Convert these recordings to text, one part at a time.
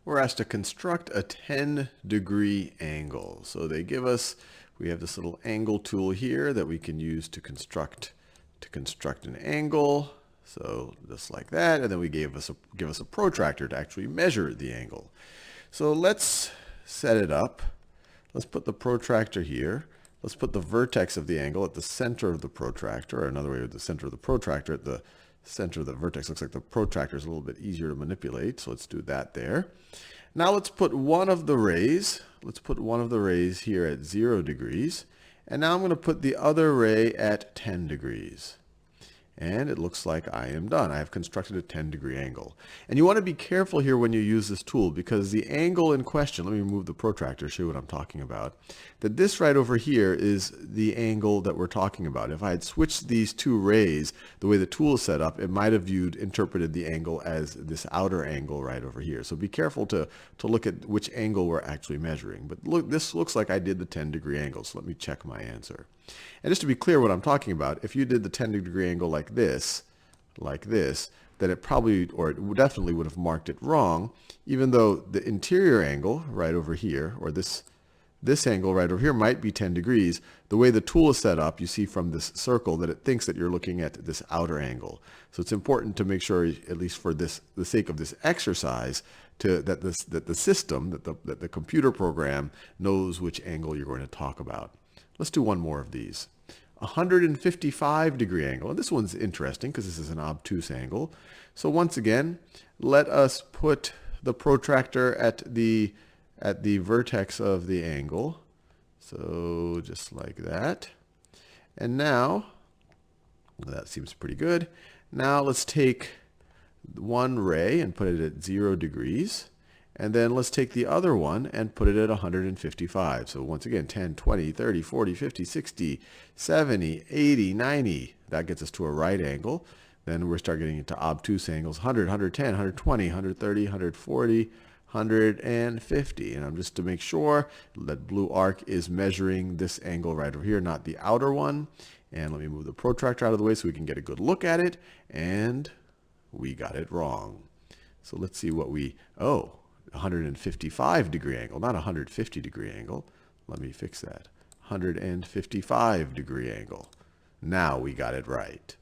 we're asked to construct a 10-degree angle. So they give us, we have this little angle tool here that we can use to construct an angle. So just like that, and then we give us a protractor to actually measure the angle. So let's set it up. Let's put the protractor here. Let's put the vertex of the angle at the center of the protractor, or another way, the center of the protractor at the center of the vertex. Looks like the protractor is a little bit easier to manipulate, so let's do that there. Now let's put one of the rays. Let's put one of the rays here at 0 degrees. And now I'm going to put the other ray at 10 degrees. And it looks like I am done. I have constructed a 10-degree angle. And you want to be careful here when you use this tool, because the angle in question, let me remove the protractor to show you what I'm talking about, that this right over here is the angle that we're talking about. If I had switched these two rays, the way the tool is set up, it might have interpreted the angle as this outer angle right over here. So be careful to look at which angle we're actually measuring. But look, this looks like I did the 10-degree angle, so let me check my answer. And just to be clear what I'm talking about, if you did the 10-degree angle like this, then it probably, or it definitely would have marked it wrong, even though the interior angle right over here, or this angle right over here might be 10 degrees. The way the tool is set up, you see from this circle that it thinks that you're looking at this outer angle. So it's important to make sure, at least for the sake of this exercise, that the system, that the computer program knows which angle you're going to talk about. Let's do one more of these. 155-degree angle. And this one's interesting because this is an obtuse angle. So once again, let us put the protractor at the vertex of the angle. So just like that. And now, that seems pretty good. Now let's take one ray and put it at 0 degrees. And then let's take the other one and put it at 155. So once again, 10, 20, 30, 40, 50, 60, 70, 80, 90. That gets us to a right angle. Then we're start getting into obtuse angles, 100, 110, 120, 130, 140, 150. And I'm just to make sure that blue arc is measuring this angle right over here, not the outer one. And let me move the protractor out of the way so we can get a good look at it. And we got it wrong. So let's see what 155-degree angle, not 150-degree angle. Let me fix that. 155-degree angle. Now we got it right.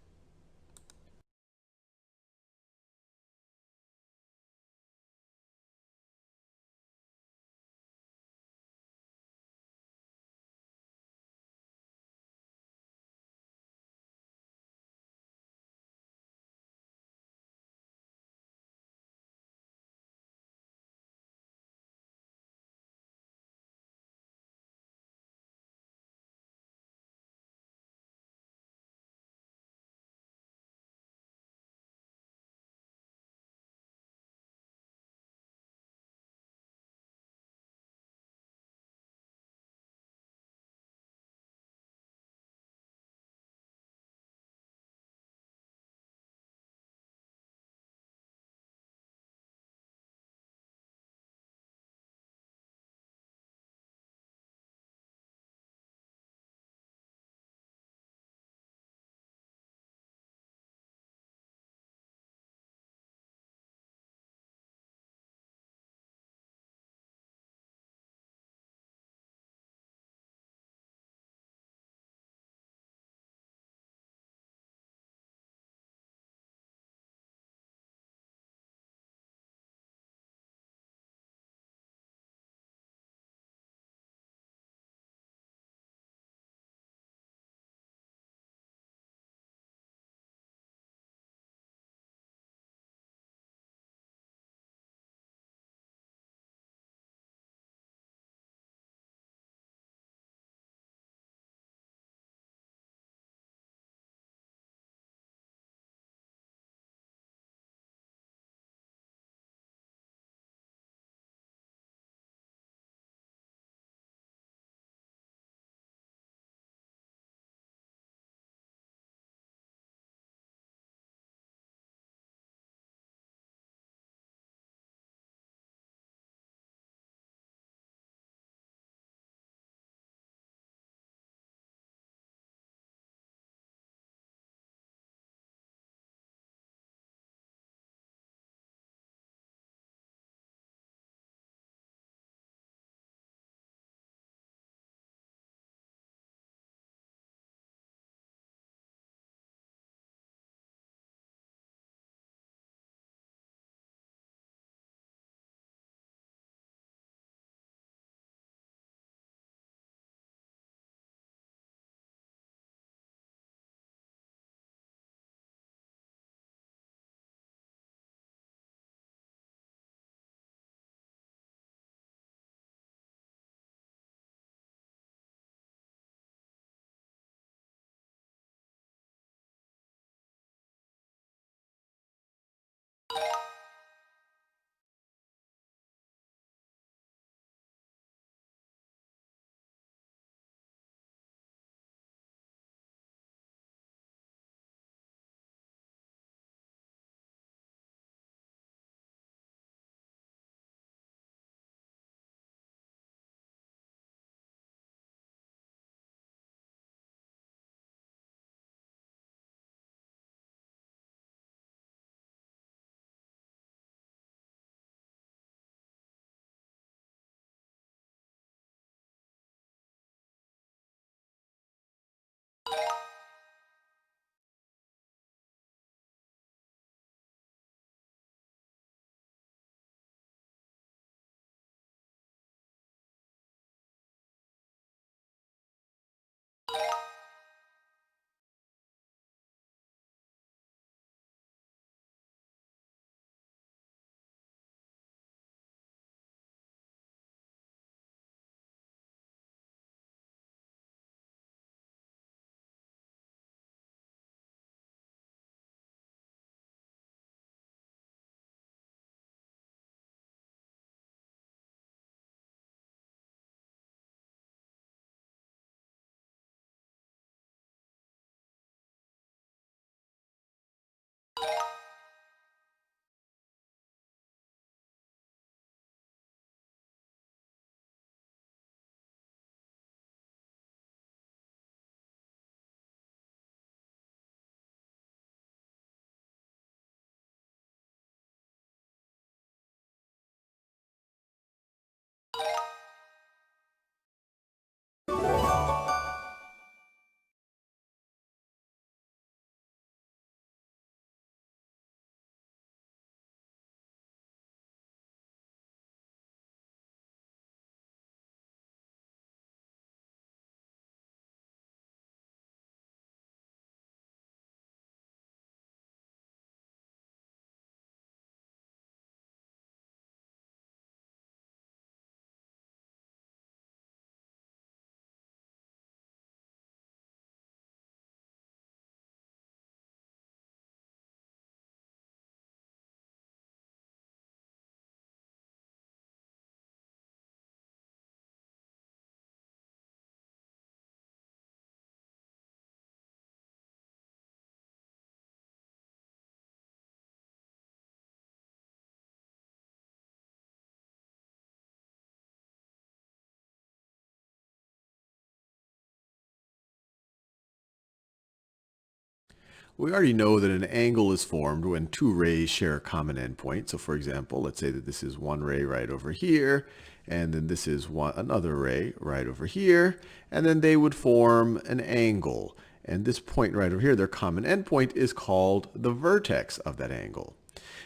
We already know that an angle is formed when two rays share a common endpoint. So for example, let's say that this is one ray right over here, and then this is another ray right over here, and then they would form an angle. And this point right over here, their common endpoint, is called the vertex of that angle.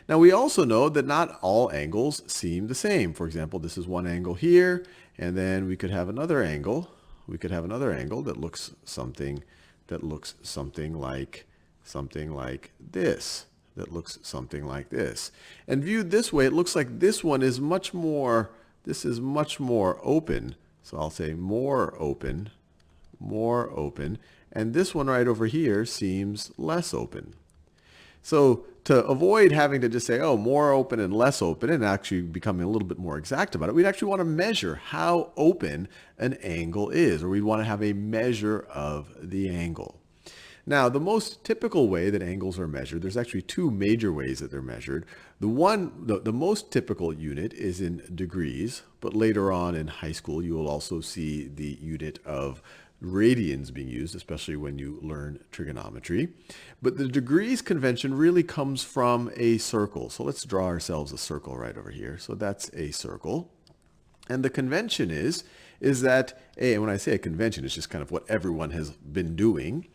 Now we also know that not all angles seem the same. For example, this is one angle here, and then we could have another angle. We could have another angle that looks something like this. That looks something like this. And viewed this way, it looks like this one is much more open. So I'll say more open, and this one right over here seems less open. So to avoid having to just say, oh, more open and less open, and actually becoming a little bit more exact about it, we'd actually want to measure how open an angle is, or we'd want to have a measure of the angle. Now, the most typical way that angles are measured, there's actually two major ways that they're measured. The most typical unit is in degrees, but later on in high school, you will also see the unit of radians being used, especially when you learn trigonometry. But the degrees convention really comes from a circle. So let's draw ourselves a circle right over here. So that's a circle. And the convention is that, and when I say a convention, it's just kind of what everyone has been doing.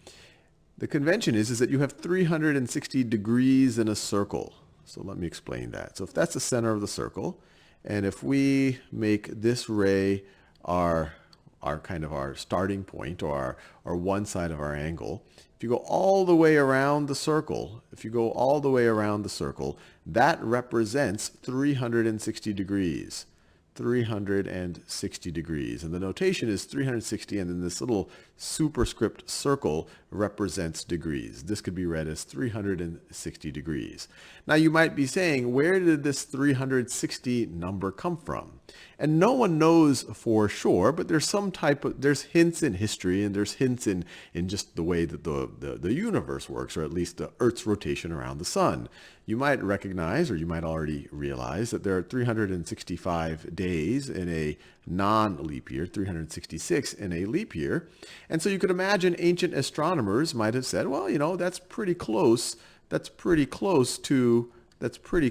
The convention is that you have 360 degrees in a circle. So let me explain that. So if that's the center of the circle, and if we make this ray our starting point, or our one side of our angle, if you go all the way around the circle, that represents 360 degrees. 360 degrees. And the notation is 360, and then this little superscript circle represents degrees. This could be read as 360 degrees. Now you might be saying, where did this 360 number come from? And no one knows for sure, but there's there's hints in history, and there's hints in just the way that the universe works, or at least the Earth's rotation around the sun. You might recognize, or you might already realize, that there are 365 days in a non-leap year, 366 in a leap year. And so you could imagine ancient astronomers might have said, well, you know, that's pretty close to 360. That's pretty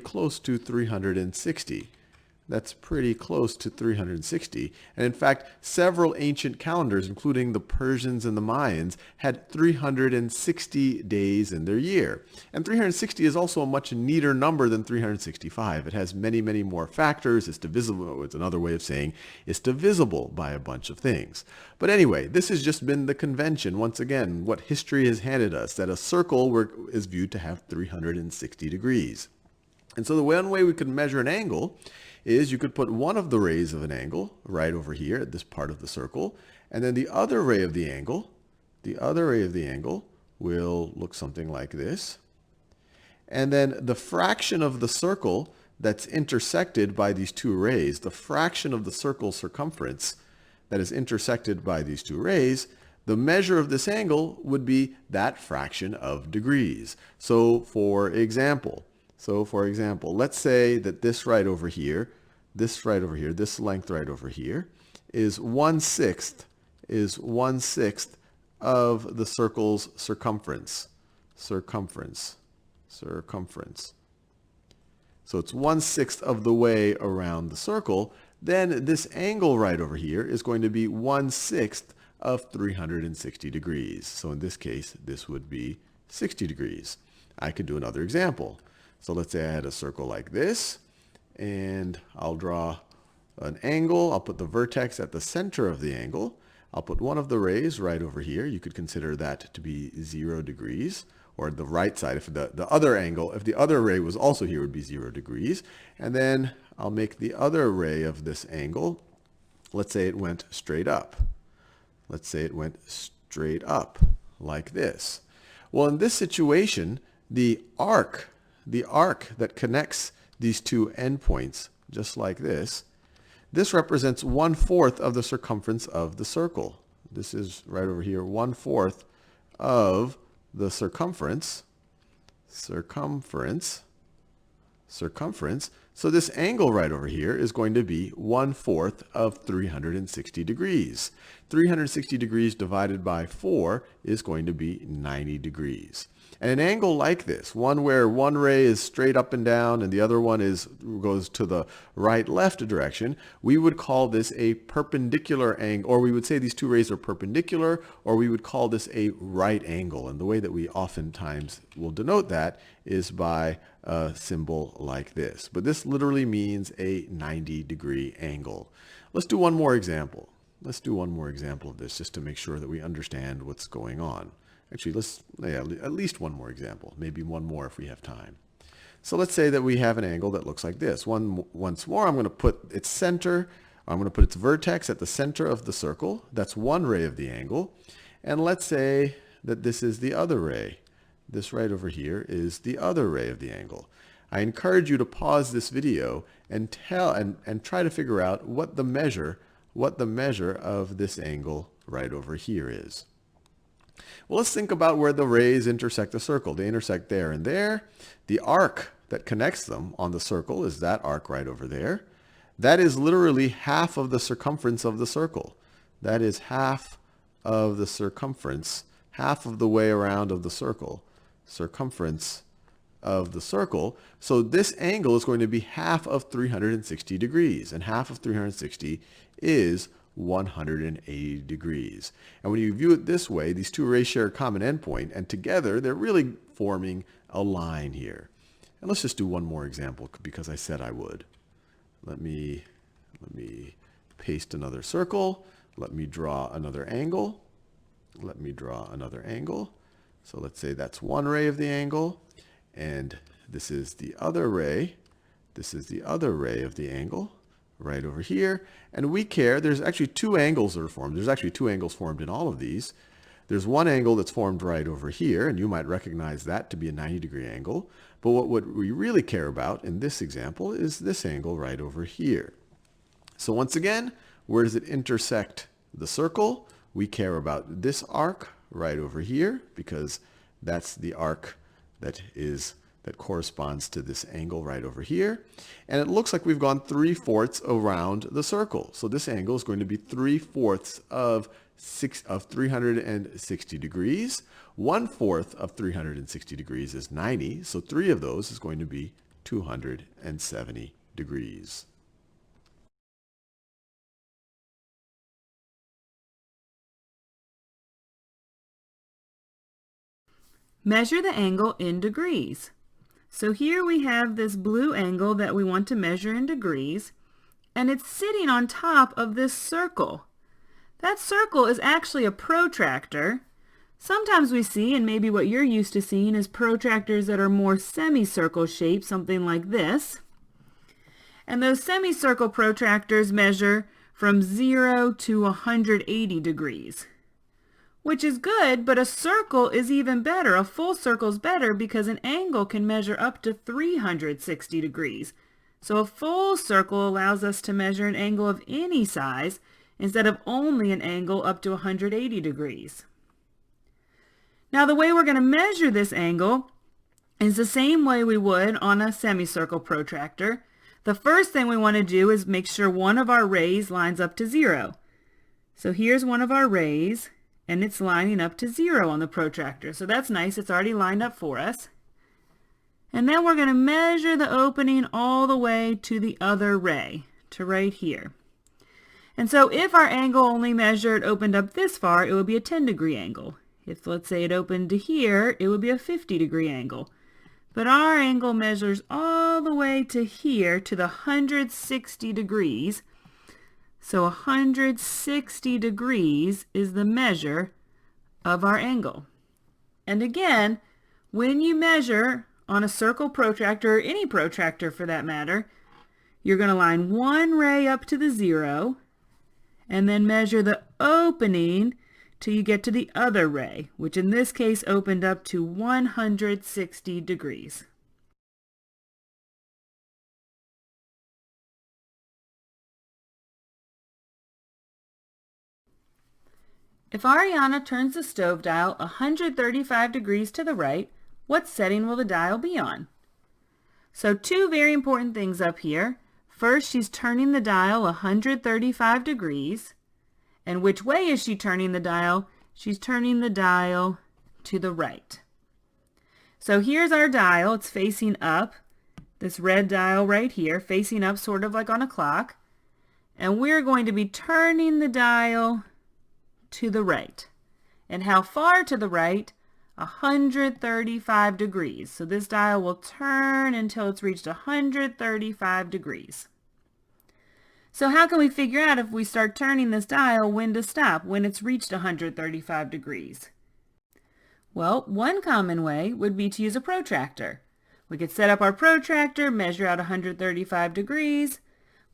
close to 360. And in fact, several ancient calendars, including the Persians and the Mayans, had 360 days in their year. And 360 is also a much neater number than 365. It has many, many more factors. It's divisible. It's another way of saying it's divisible by a bunch of things. But anyway, this has just been the convention, once again, what history has handed us, that a circle is viewed to have 360 degrees. And so the one way we could measure an angle is you could put one of the rays of an angle right over here at this part of the circle, and then the other ray of the angle will look something like this. And then the fraction of the circle that's intersected by these two rays, the fraction of the circle's circumference that is intersected by these two rays, the measure of this angle would be that fraction of degrees. So for example, let's say that this length right over here, this length right over here, is 1/6 of the circle's circumference. So it's 1/6 of the way around the circle. Then this angle right over here is going to be 1/6 of 360 degrees. So in this case, this would be 60 degrees. I could do another example. So let's say I had a circle like this, and I'll draw an angle. I'll put the vertex at the center of the angle. I'll put one of the rays right over here. You could consider that to be 0 degrees, or the right side. If the other ray was also here, it would be 0 degrees. And then I'll make the other ray of this angle. Let's say it went straight up. Like this. Well, in this situation, the arc that connects these two endpoints, just like this represents 1/4 of the circumference of the circle. This is right over here, 1/4 of the circumference. So this angle right over here is going to be 1/4 of 360 degrees. 360 degrees divided by 4 is going to be 90 degrees. And an angle like this, one where one ray is straight up and down and the other one goes to the right-left direction, we would call this a perpendicular angle, or we would say these two rays are perpendicular, or we would call this a right angle. And the way that we oftentimes will denote that is by a symbol like this. But this literally means a 90-degree angle. Let's do one more example. Let's do one more example of this just to make sure that we understand what's going on. Actually, at least one more example, maybe one more if we have time. So let's say that we have an angle that looks like this. Once more, I'm going to put its center, I'm going to put its vertex at the center of the circle. That's one ray of the angle. And let's say that this is the other ray. This right over here is the other ray of the angle. I encourage you to pause this video and try to figure out what the measure of this angle right over here is. Well, let's think about where the rays intersect the circle. They intersect there and there. The arc that connects them on the circle is that arc right over there. That is literally half of the circumference of the circle. That is half of the circumference, half of the way around of the circle, circumference of the circle. So this angle is going to be half of 360 degrees, and half of 360 is 180 degrees. And when you view it this way, these two rays share a common endpoint, and together they're really forming a line here. And let's just do one more example because I said I would. Let me paste another circle. Let me draw another angle. Let me draw another angle. So let's say that's one ray of the angle, and this is the other ray. This is the other ray of the angle right over here. And we care, there's actually two angles that are formed. There's actually two angles formed in all of these. There's one angle that's formed right over here, and you might recognize that to be a 90-degree angle. But what we really care about in this example is this angle right over here. So once again, where does it intersect the circle? We care about this arc right over here because that's the arc that corresponds to this angle right over here. And it looks like we've gone 3/4 around the circle. So this angle is going to be 3/4 of 360 degrees. 1/4 of 360 degrees is 90. So 3 of those is going to be 270 degrees. Measure the angle in degrees. So here we have this blue angle that we want to measure in degrees, and it's sitting on top of this circle. That circle is actually a protractor. Sometimes we see, and maybe what you're used to seeing, is protractors that are more semicircle shaped, something like this. And those semicircle protractors measure from 0 to 180 degrees. Which is good, but a circle is even better. A full circle is better because an angle can measure up to 360 degrees. So a full circle allows us to measure an angle of any size instead of only an angle up to 180 degrees. Now the way we're going to measure this angle is the same way we would on a semicircle protractor. The first thing we want to do is make sure one of our rays lines up to 0. So here's one of our rays, and it's lining up to 0 on the protractor. So that's nice, it's already lined up for us. And then we're going to measure the opening all the way to the other ray, to right here. And so if our angle only opened up this far, it would be a 10-degree angle. If, let's say, it opened to here, it would be a 50-degree angle. But our angle measures all the way to here, to the 160 degrees. So 160 degrees is the measure of our angle. And again, when you measure on a circle protractor, or any protractor for that matter, you're going to line one ray up to the 0, and then measure the opening till you get to the other ray, which in this case opened up to 160 degrees. If Ariana turns the stove dial 135 degrees to the right, what setting will the dial be on? So two very important things up here. First, she's turning the dial 135 degrees. And which way is she turning the dial? She's turning the dial to the right. So here's our dial. It's facing up. This red dial right here, facing up sort of like on a clock. And we're going to be turning the dial to the right. And how far to the right? 135 degrees. So this dial will turn until it's reached 135 degrees. So how can we figure out if we start turning this dial when to stop, when it's reached 135 degrees? Well, one common way would be to use a protractor. We could set up our protractor, measure out 135 degrees,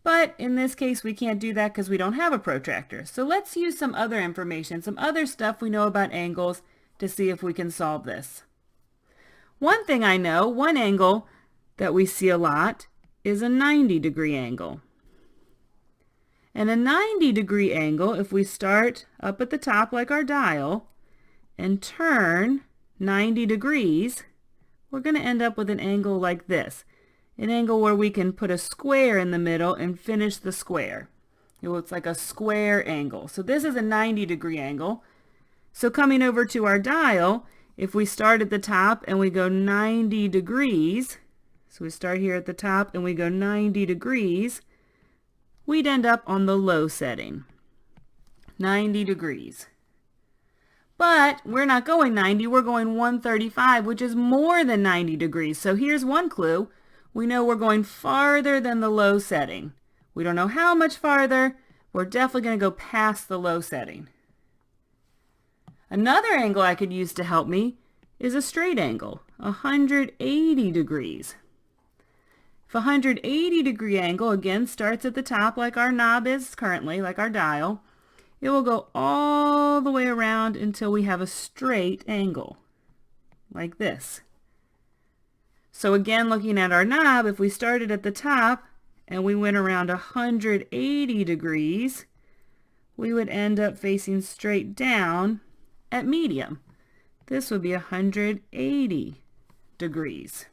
but in this case we can't do that because we don't have a protractor. So let's use some other information, some other stuff we know about angles to see if we can solve this. One thing I know, one angle that we see a lot is a 90-degree angle. And a 90-degree angle, if we start up at the top like our dial and turn 90 degrees, we're going to end up with an angle like this. An angle where we can put a square in the middle and finish the square. It looks like a square angle. So this is a 90-degree angle. So coming over to our dial, if we start at the top and we go 90 degrees, so we start here at the top and we go 90 degrees, we'd end up on the low setting, 90 degrees. But we're not going 90, we're going 135, which is more than 90 degrees. So here's one clue. We know we're going farther than the low setting. We don't know how much farther. We're definitely going to go past the low setting. Another angle I could use to help me is a straight angle, 180 degrees. If a 180-degree angle, again, starts at the top like our knob is currently, like our dial, it will go all the way around until we have a straight angle, like this. So again, looking at our knob, if we started at the top and we went around 180 degrees, we would end up facing straight down at medium. This would be 180 degrees.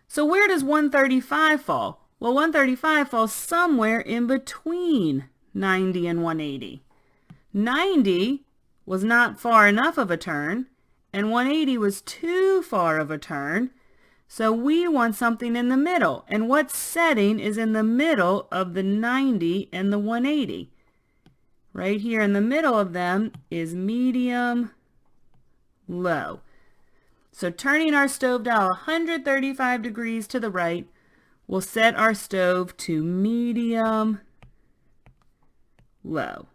So where does 135 fall? Well, 135 falls somewhere in between 90 and 180. 90 was not far enough of a turn, and 180 was too far of a turn. So we want something in the middle. And what setting is in the middle of the 90 and the 180? Right here in the middle of them is medium, low. So turning our stove dial 135 degrees to the right will set our stove to medium, low.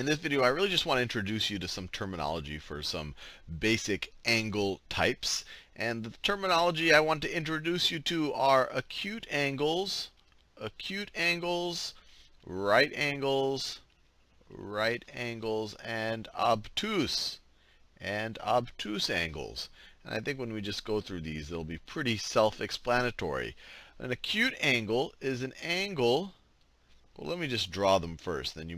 In this video, I really just want to introduce you to some terminology for some basic angle types. And the terminology I want to introduce you to are acute angles, right angles, and obtuse angles. And I think when we just go through these, they'll be pretty self-explanatory. An acute angle is an angle. Well, let me just draw them first, then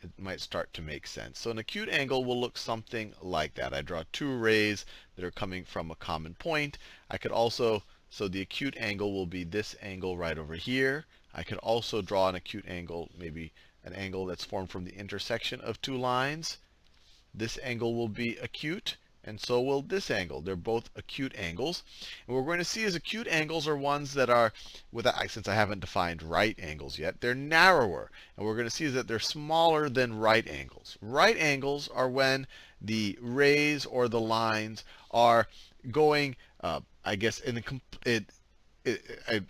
it might start to make sense. So an acute angle will look something like that. I draw two rays that are coming from a common point. I could also, so the acute angle will be this angle right over here. I could also draw an acute angle, maybe an angle that's formed from the intersection of two lines. This angle will be acute, and so will this angle. They're both acute angles. And what we're going to see is acute angles are ones that are, since I haven't defined right angles yet, they're narrower. And what we're going to see is that they're smaller than right angles. Right angles are when the rays or the lines are going, I guess, I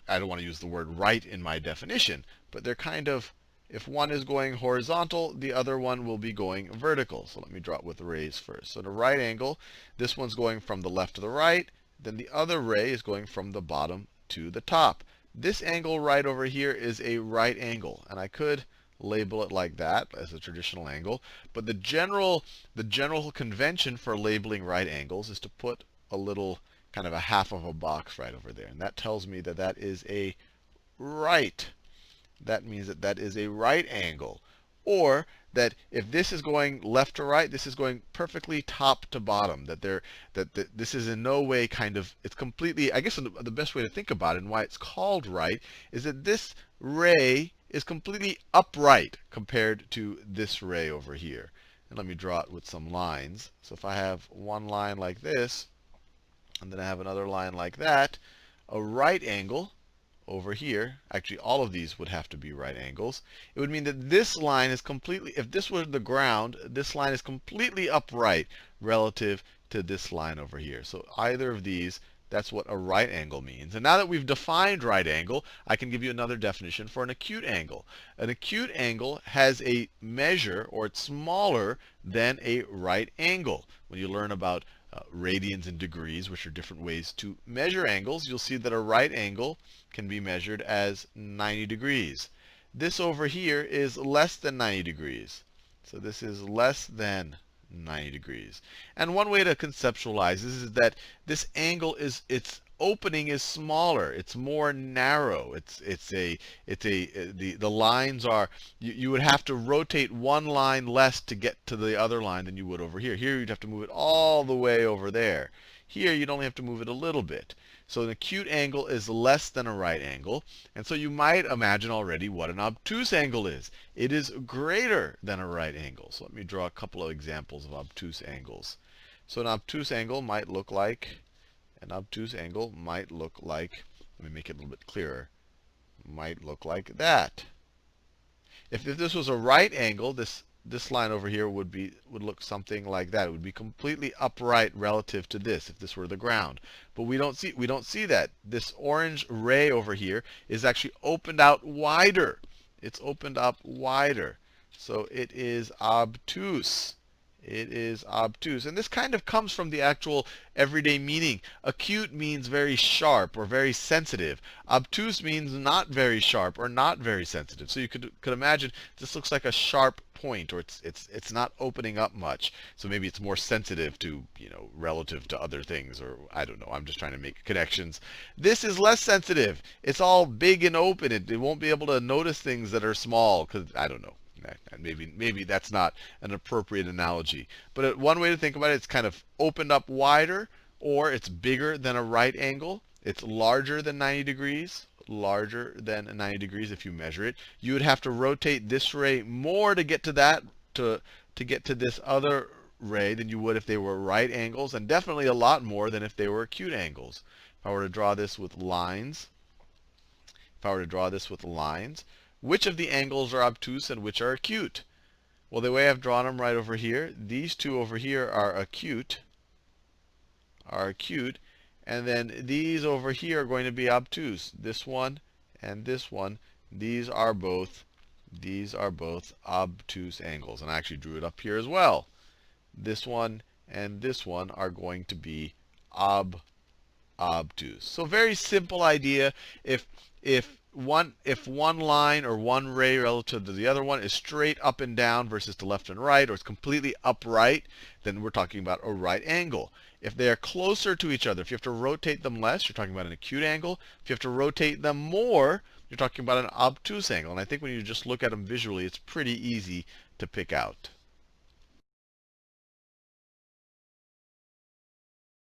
don't want to use the word right in my definition, but they're kind of, if one is going horizontal, the other one will be going vertical. So let me draw it with the rays first. So the right angle, this one's going from the left to the right. Then the other ray is going from the bottom to the top. This angle right over here is a right angle. And I could label it like that as a traditional angle. But the general convention for labeling right angles is to put a little kind of a half of a box right over there. And that tells me that that is a right. That means that that is a right angle. Or that if this is going left to right, this is going perfectly top to bottom. That this is in no way kind of, it's completely, I guess the best way to think about it and why it's called right is that this ray is completely upright compared to this ray over here. And let me draw it with some lines. So if I have one line like this, and then I have another line like that, a right angle over here, actually all of these would have to be right angles. It would mean that this line is completely, if this were the ground, this line is completely upright relative to this line over here. So either of these, that's what a right angle means. And now that we've defined right angle, I can give you another definition for an acute angle. An acute angle has a measure, or it's smaller than a right angle. When you learn about radians and degrees, which are different ways to measure angles, you'll see that a right angle can be measured as 90 degrees. This over here is less than 90 degrees. So this is less than 90 degrees. And one way to conceptualize this is that this angle is, its opening is smaller. It's more narrow. The lines are, you would have to rotate one line less to get to the other line than you would over here. Here you'd have to move it all the way over there. Here you'd only have to move it a little bit. So an acute angle is less than a right angle. And so you might imagine already what an obtuse angle is. It is greater than a right angle. So let me draw a couple of examples of obtuse angles. So an obtuse angle might look like, let me make it a little bit clearer, might look like that. If this was a right angle, this line over here would look something like that. It would be completely upright relative to this if this were the ground. But we don't see that. This orange ray over here is actually opened out wider. It's opened up wider. So it is obtuse. It is obtuse. And this kind of comes from the actual everyday meaning. Acute means very sharp or very sensitive. Obtuse means not very sharp or not very sensitive. So you could imagine this looks like a sharp point, or it's not opening up much. So maybe it's more sensitive to, relative to other things, or I don't know. I'm just trying to make connections. This is less sensitive. It's all big and open. It won't be able to notice things that are small because, I don't know. Maybe that's not an appropriate analogy. But one way to think about it, it's kind of opened up wider, or it's bigger than a right angle. It's larger than 90 degrees. Larger than 90 degrees if you measure it. You would have to rotate this ray more to get to that, to get to this other ray than you would if they were right angles, and definitely a lot more than if they were acute angles. If I were to draw this with lines, which of the angles are obtuse and which are acute? Well, the way I've drawn them right over here, these two over here are acute, and then these over here are going to be obtuse. This one and this one, these are both These are both obtuse angles. And I actually drew it up here as well. This one and this one are going to be obtuse. So very simple idea. If one line or one ray relative to the other one is straight up and down versus to left and right, or it's completely upright, then we're talking about a right angle. If they are closer to each other, if you have to rotate them less, you're talking about an acute angle. If you have to rotate them more, you're talking about an obtuse angle. And I think when you just look at them visually, it's pretty easy to pick out.